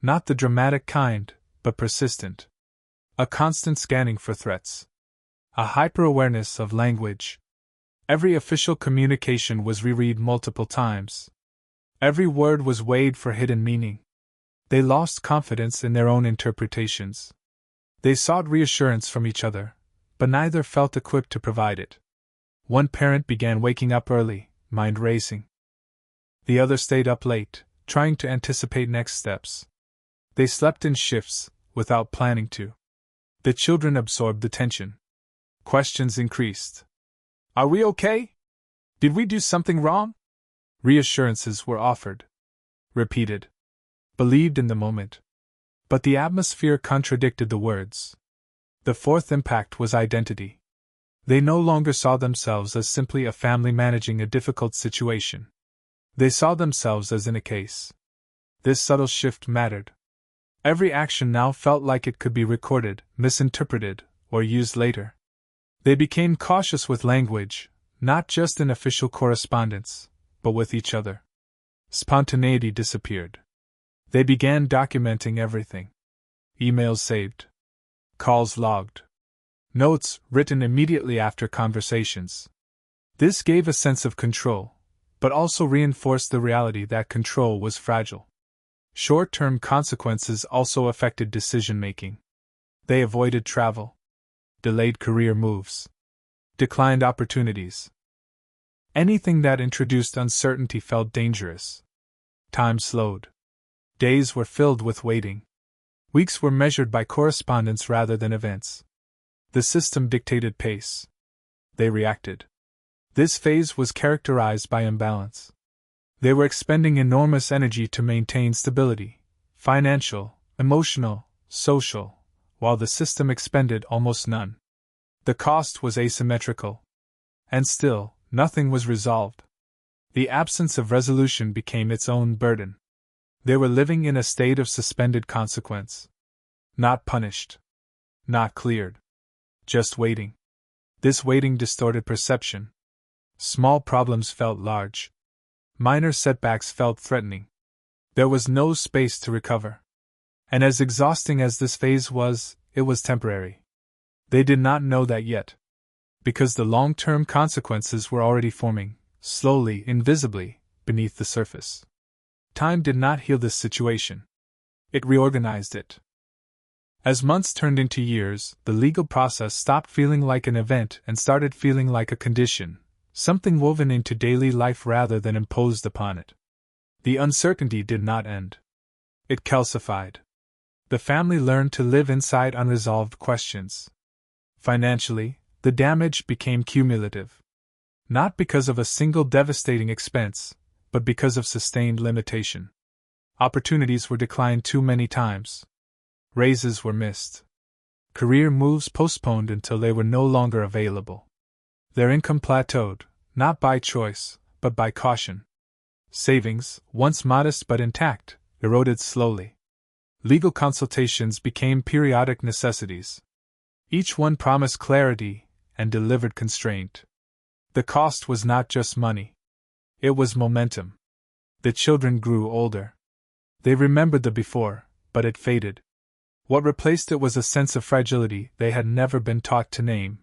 Not the dramatic kind, but persistent. A constant scanning for threats. a hyper-awareness of language. Every official communication was reread multiple times. Every word was weighed for hidden meaning. They lost confidence in their own interpretations. They sought reassurance from each other, but neither felt equipped to provide it. One parent began waking up early, mind racing. The other stayed up late, trying to anticipate next steps. They slept in shifts, without planning to. The children absorbed the tension. Questions increased. Are we okay? Did we do something wrong? Reassurances were offered. Repeated. Believed in the moment. But the atmosphere contradicted the words. The fourth impact was identity. They no longer saw themselves as simply a family managing a difficult situation. They saw themselves as in a case. This subtle shift mattered. Every action now felt like it could be recorded, misinterpreted, or used later. They became cautious with language, not just in official correspondence, but with each other. Spontaneity disappeared. They began documenting everything. Emails saved. Calls logged. Notes written immediately after conversations. This gave a sense of control, but also reinforced the reality that control was fragile. Short-term consequences also affected decision-making. They avoided travel, delayed career moves, declined opportunities. Anything that introduced uncertainty felt dangerous. Time slowed. Days were filled with waiting. Weeks were measured by correspondence rather than events. The system dictated pace. They reacted. This phase was characterized by imbalance. They were expending enormous energy to maintain stability, financial, emotional, social, while the system expended almost none. The cost was asymmetrical. And still, nothing was resolved. The absence of resolution became its own burden. They were living in a state of suspended consequence. Not punished. Not cleared. Just waiting. This waiting distorted perception. Small problems felt large. Minor setbacks felt threatening. There was no space to recover. And as exhausting as this phase was, it was temporary. They did not know that yet. Because the long-term consequences were already forming, slowly, invisibly, beneath the surface. Time did not heal this situation. It reorganized it. As months turned into years, the legal process stopped feeling like an event and started feeling like a condition, something woven into daily life rather than imposed upon it. The uncertainty did not end. It calcified. The family learned to live inside unresolved questions. Financially, the damage became cumulative. Not because of a single devastating expense, but because of sustained limitation. Opportunities were declined too many times. Raises were missed. Career moves postponed until they were no longer available. Their income plateaued, not by choice, but by caution. Savings, once modest but intact, eroded slowly. Legal consultations became periodic necessities. Each one promised clarity and delivered constraint. The cost was not just money. It was momentum. The children grew older. They remembered the before, but it faded. What replaced it was a sense of fragility they had never been taught to name.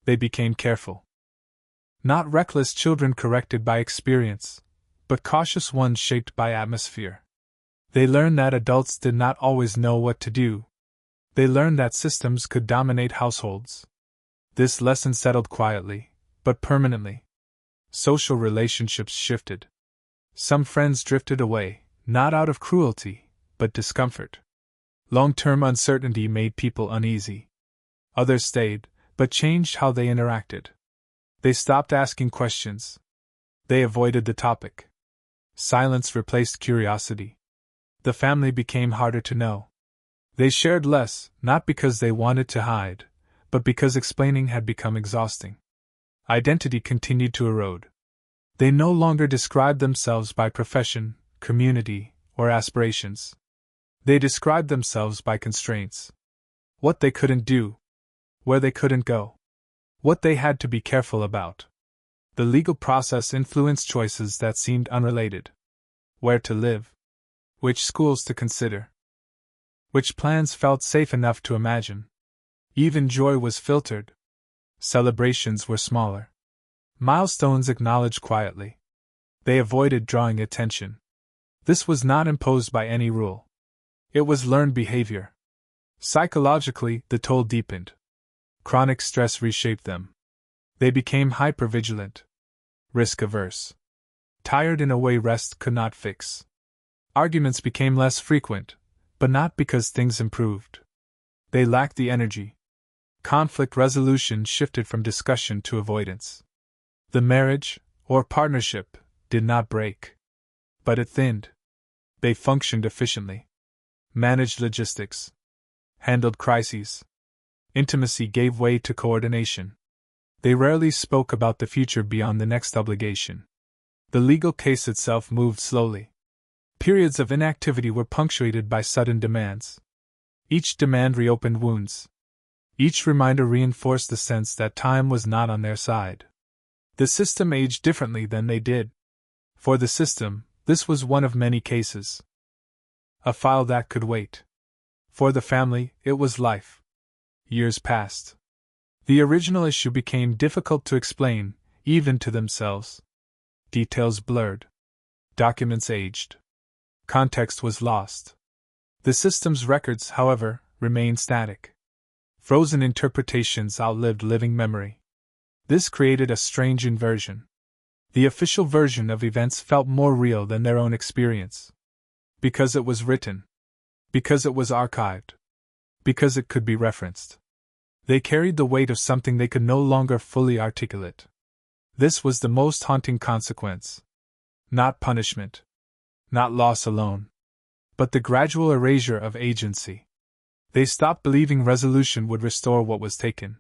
They became careful. Not reckless children corrected by experience, but cautious ones shaped by atmosphere. They learned that adults did not always know what to do. They learned that systems could dominate households. This lesson settled quietly, but permanently. Social relationships shifted. Some friends drifted away, not out of cruelty, but discomfort. Long-term uncertainty made people uneasy. Others stayed, but changed how they interacted. They stopped asking questions. They avoided the topic. Silence replaced curiosity. The family became harder to know. They shared less, not because they wanted to hide, but because explaining had become exhausting. Identity continued to erode. They no longer described themselves by profession, community, or aspirations. They described themselves by constraints. What they couldn't do. Where they couldn't go. What they had to be careful about. The legal process influenced choices that seemed unrelated. Where to live. Which schools to consider. Which plans felt safe enough to imagine. Even joy was filtered. Celebrations were smaller. Milestones acknowledged quietly. They avoided drawing attention. This was not imposed by any rule. It was learned behavior. Psychologically, the toll deepened. Chronic stress reshaped them. They became hypervigilant, risk-averse, tired in a way rest could not fix. Arguments became less frequent, but not because things improved. They lacked the energy. Conflict resolution shifted from discussion to avoidance. The marriage, or partnership, did not break. But it thinned. They functioned efficiently. Managed logistics. Handled crises. Intimacy gave way to coordination. They rarely spoke about the future beyond the next obligation. The legal case itself moved slowly. Periods of inactivity were punctuated by sudden demands. Each demand reopened wounds. Each reminder reinforced the sense that time was not on their side. The system aged differently than they did. For the system, this was one of many cases. A file that could wait. For the family, it was life. Years passed. The original issue became difficult to explain, even to themselves. Details blurred. Documents aged. Context was lost. The system's records, however, remained static. Frozen interpretations outlived living memory. This created a strange inversion. The official version of events felt more real than their own experience. Because it was written. Because it was archived. Because it could be referenced. They carried the weight of something they could no longer fully articulate. This was the most haunting consequence. Not punishment. Not loss alone. But the gradual erasure of agency. They stopped believing resolution would restore what was taken.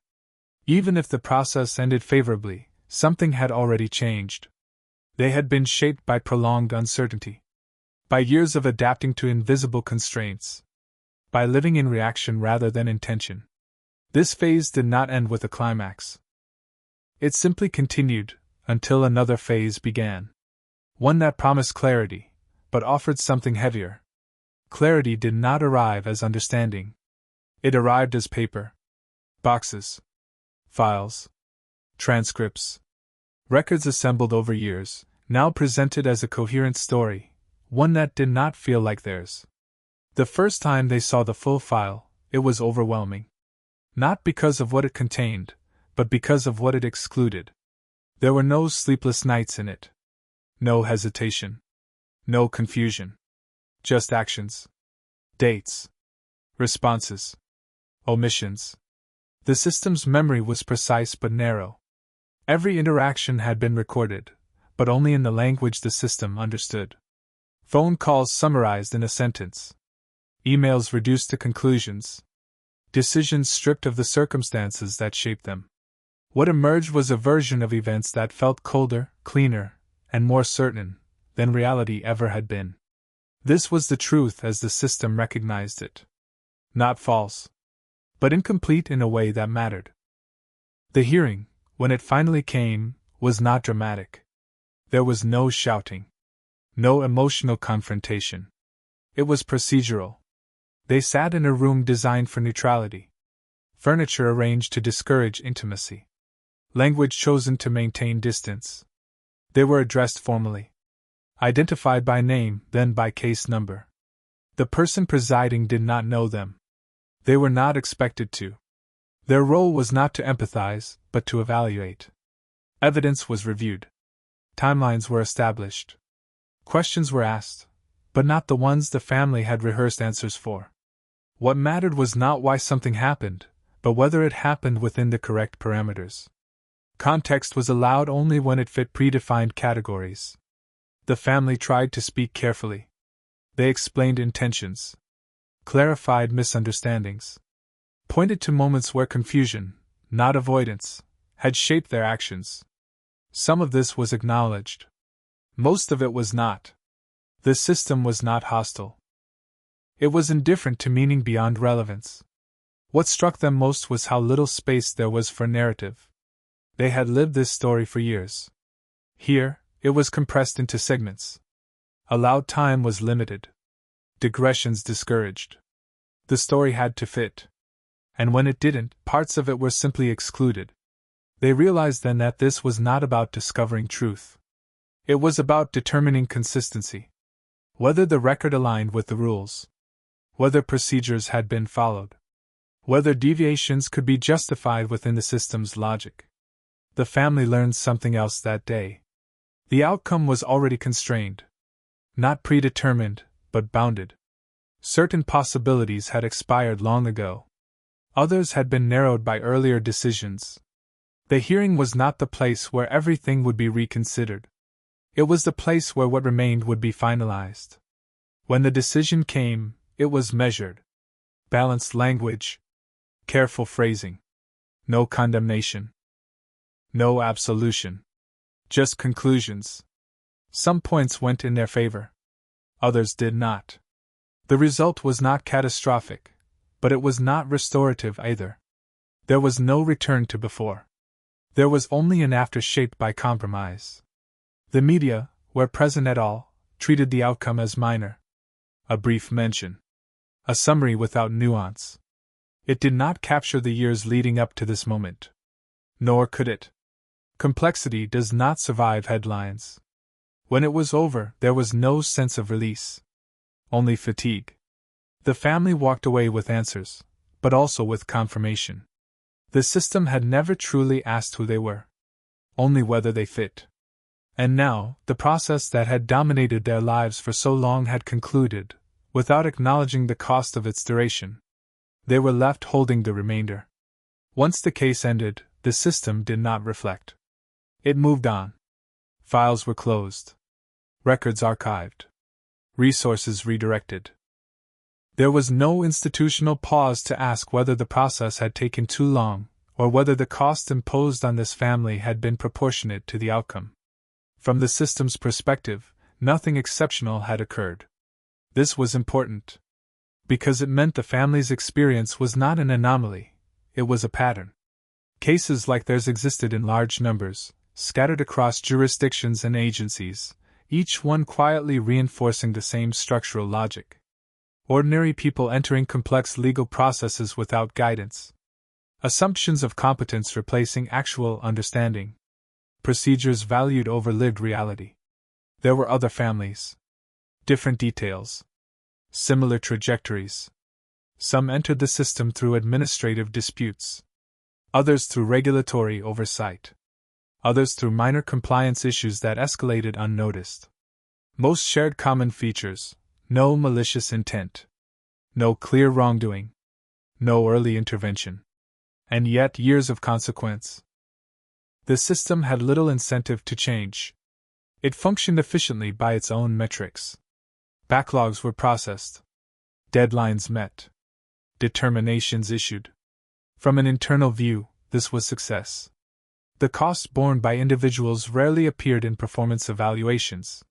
Even if the process ended favorably, something had already changed. They had been shaped by prolonged uncertainty. By years of adapting to invisible constraints. By living in reaction rather than intention. This phase did not end with a climax. It simply continued, until another phase began. One that promised clarity, but offered something heavier. Clarity did not arrive as understanding. It arrived as paper. Boxes. Files. Transcripts. Records assembled over years, now presented as a coherent story, one that did not feel like theirs. The first time they saw the full file, it was overwhelming. Not because of what it contained, but because of what it excluded. There were no sleepless nights in it. No hesitation. No confusion. Just actions. Dates. Responses. Omissions. The system's memory was precise but narrow. Every interaction had been recorded, but only in the language the system understood. Phone calls summarized in a sentence. Emails reduced to conclusions. Decisions stripped of the circumstances that shaped them. What emerged was a version of events that felt colder, cleaner, and more certain than reality ever had been. This was the truth as the system recognized it. Not false, but incomplete in a way that mattered. The hearing, when it finally came, was not dramatic. There was no shouting. No emotional confrontation. It was procedural. They sat in a room designed for neutrality. Furniture arranged to discourage intimacy. Language chosen to maintain distance. They were addressed formally. Identified by name, then by case number. The person presiding did not know them. They were not expected to. Their role was not to empathize, but to evaluate. Evidence was reviewed. Timelines were established. Questions were asked, but not the ones the family had rehearsed answers for. What mattered was not why something happened, but whether it happened within the correct parameters. Context was allowed only when it fit predefined categories. The family tried to speak carefully. They explained intentions. Clarified misunderstandings. Pointed to moments where confusion, not avoidance, had shaped their actions. Some of this was acknowledged. Most of it was not. The system was not hostile. It was indifferent to meaning beyond relevance. What struck them most was how little space there was for narrative. They had lived this story for years. Here, it was compressed into segments. Allowed time was limited. Digressions discouraged. The story had to fit. And when it didn't, parts of it were simply excluded. They realized then that this was not about discovering truth. It was about determining consistency. Whether the record aligned with the rules. Whether procedures had been followed. Whether deviations could be justified within the system's logic. The family learned something else that day. The outcome was already constrained. Not predetermined, but bounded. Certain possibilities had expired long ago. Others had been narrowed by earlier decisions. The hearing was not the place where everything would be reconsidered. It was the place where what remained would be finalized. When the decision came, it was measured. Balanced language. Careful phrasing. No condemnation. No absolution. Just conclusions. Some points went in their favor. Others did not. The result was not catastrophic, but it was not restorative either. There was no return to before. There was only an after shaped by compromise. The media, where present at all, treated the outcome as minor. A brief mention. A summary without nuance. It did not capture the years leading up to this moment. Nor could it. Complexity does not survive headlines. When it was over, there was no sense of release. Only fatigue. The family walked away with answers, but also with confirmation. The system had never truly asked who they were. Only whether they fit. And now, the process that had dominated their lives for so long had concluded, without acknowledging the cost of its duration. They were left holding the remainder. Once the case ended, the system did not reflect. It moved on. Files were closed. Records archived. Resources redirected. There was no institutional pause to ask whether the process had taken too long, or whether the cost imposed on this family had been proportionate to the outcome. From the system's perspective, nothing exceptional had occurred. This was important. Because it meant the family's experience was not an anomaly, it was a pattern. Cases like theirs existed in large numbers, scattered across jurisdictions and agencies, each one quietly reinforcing the same structural logic. Ordinary people entering complex legal processes without guidance. Assumptions of competence replacing actual understanding. Procedures valued over lived reality. There were other families. Different details. Similar trajectories. Some entered the system through administrative disputes. Others through regulatory oversight. Others through minor compliance issues that escalated unnoticed. Most shared common features: no malicious intent. No clear wrongdoing. No early intervention. And yet years of consequence. The system had little incentive to change. It functioned efficiently by its own metrics. Backlogs were processed. Deadlines met. Determinations issued. From an internal view, this was success. The costs borne by individuals rarely appeared in performance evaluations.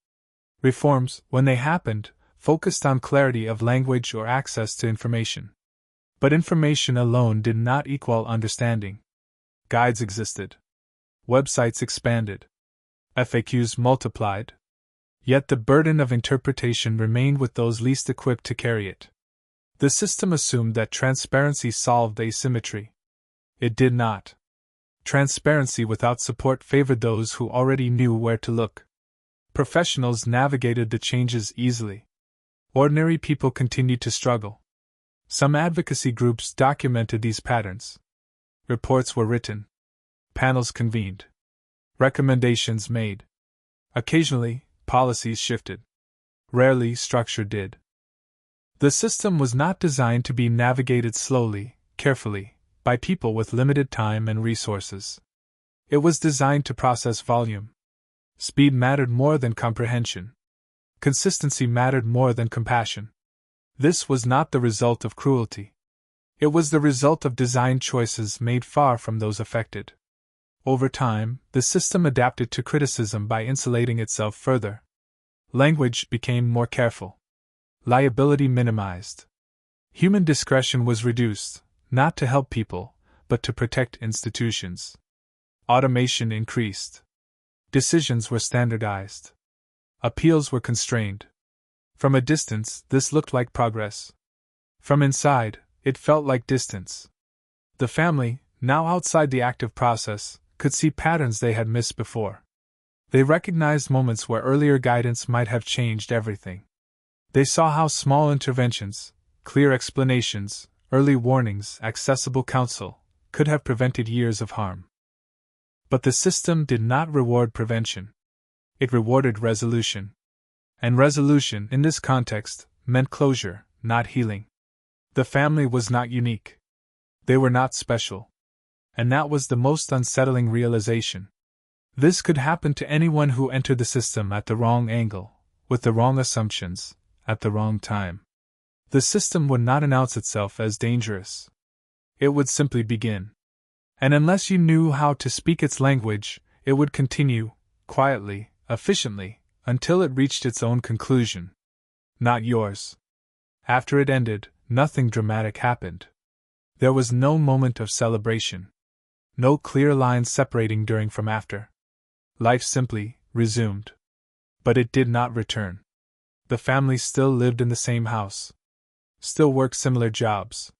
Reforms, when they happened, focused on clarity of language or access to information. But information alone did not equal understanding. Guides existed. Websites expanded. FAQs multiplied. Yet the burden of interpretation remained with those least equipped to carry it. The system assumed that transparency solved asymmetry. It did not. Transparency without support favored those who already knew where to look. Professionals navigated the changes easily. Ordinary people continued to struggle. Some advocacy groups documented these patterns. Reports were written. Panels convened. Recommendations made. Occasionally, policies shifted. Rarely, structure did. The system was not designed to be navigated slowly, carefully, by people with limited time and resources. It was designed to process volume. Speed mattered more than comprehension. Consistency mattered more than compassion. This was not the result of cruelty. It was the result of design choices made far from those affected. Over time, the system adapted to criticism by insulating itself further. Language became more careful. Liability minimized. Human discretion was reduced, not to help people, but to protect institutions. Automation increased. Decisions were standardized. Appeals were constrained. From a distance, this looked like progress. From inside, it felt like distance. The family, now outside the active process, could see patterns they had missed before. They recognized moments where earlier guidance might have changed everything. They saw how small interventions, clear explanations, early warnings, accessible counsel, could have prevented years of harm. But the system did not reward prevention. It rewarded resolution. And resolution, in this context, meant closure, not healing. The family was not unique. They were not special. And that was the most unsettling realization. This could happen to anyone who entered the system at the wrong angle, with the wrong assumptions, at the wrong time. The system would not announce itself as dangerous. It would simply begin. And unless you knew how to speak its language, it would continue, quietly, efficiently, until it reached its own conclusion. Not yours. After it ended, nothing dramatic happened. There was no moment of celebration. No clear line separating during from after. Life simply resumed. But it did not return. The family still lived in the same house. Still worked similar jobs.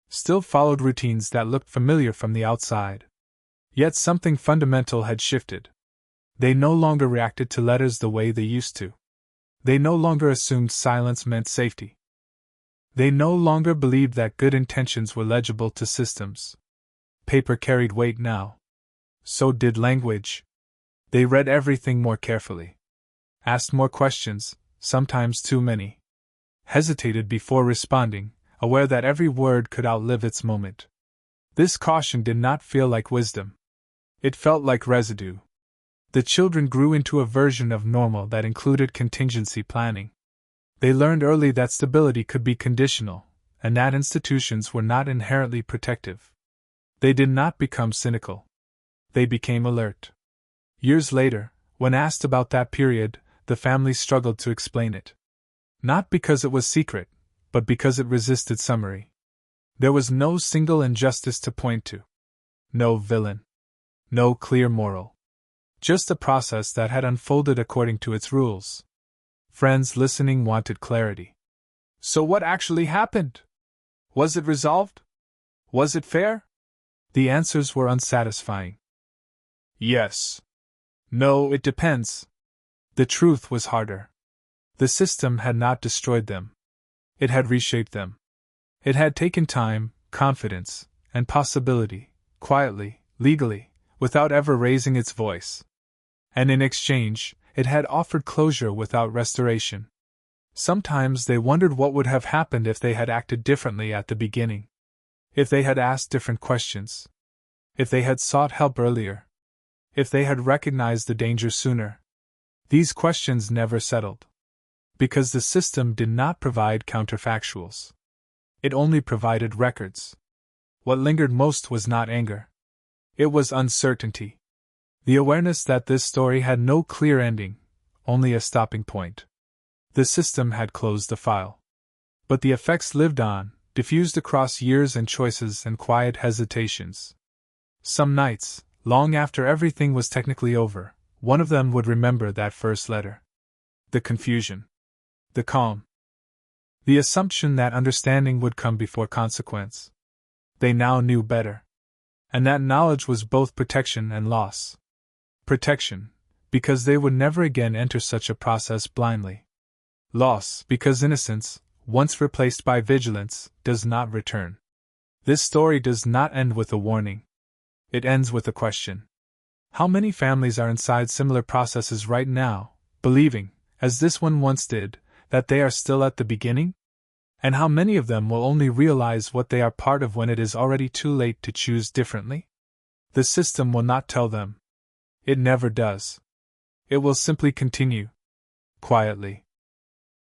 Still followed routines that looked familiar from the outside. Yet something fundamental had shifted. They no longer reacted to letters the way they used to. They no longer assumed silence meant safety. They no longer believed that good intentions were legible to systems. Paper carried weight now. So did language. They read everything more carefully. Asked more questions, sometimes too many. Hesitated before responding, aware that every word could outlive its moment. This caution did not feel like wisdom. It felt like residue. The children grew into a version of normal that included contingency planning. They learned early that stability could be conditional, and that institutions were not inherently protective. They did not become cynical. They became alert. Years later, when asked about that period, the family struggled to explain it. Not because it was secret, but because it resisted summary. There was no single injustice to point to. No villain. No clear moral. Just a process that had unfolded according to its rules. Friends listening wanted clarity. So what actually happened? Was it resolved? Was it fair? The answers were unsatisfying. Yes. No, it depends. The truth was harder. The system had not destroyed them. It had reshaped them. It had taken time, confidence, and possibility, quietly, legally, without ever raising its voice. And in exchange, it had offered closure without restoration. Sometimes they wondered what would have happened if they had acted differently at the beginning. If they had asked different questions. If they had sought help earlier. If they had recognized the danger sooner. These questions never settled. Because the system did not provide counterfactuals. It only provided records. What lingered most was not anger. It was uncertainty. The awareness that this story had no clear ending, only a stopping point. The system had closed the file. But the effects lived on, diffused across years and choices and quiet hesitations. Some nights, long after everything was technically over, one of them would remember that first letter. The confusion. The calm. The assumption that understanding would come before consequence. They now knew better. And that knowledge was both protection and loss. Protection, because they would never again enter such a process blindly. Loss, because innocence, once replaced by vigilance, does not return. This story does not end with a warning. It ends with a question. How many families are inside similar processes right now, believing, as this one once did, that they are still at the beginning? And how many of them will only realize what they are part of when it is already too late to choose differently? The system will not tell them. It never does. It will simply continue. Quietly.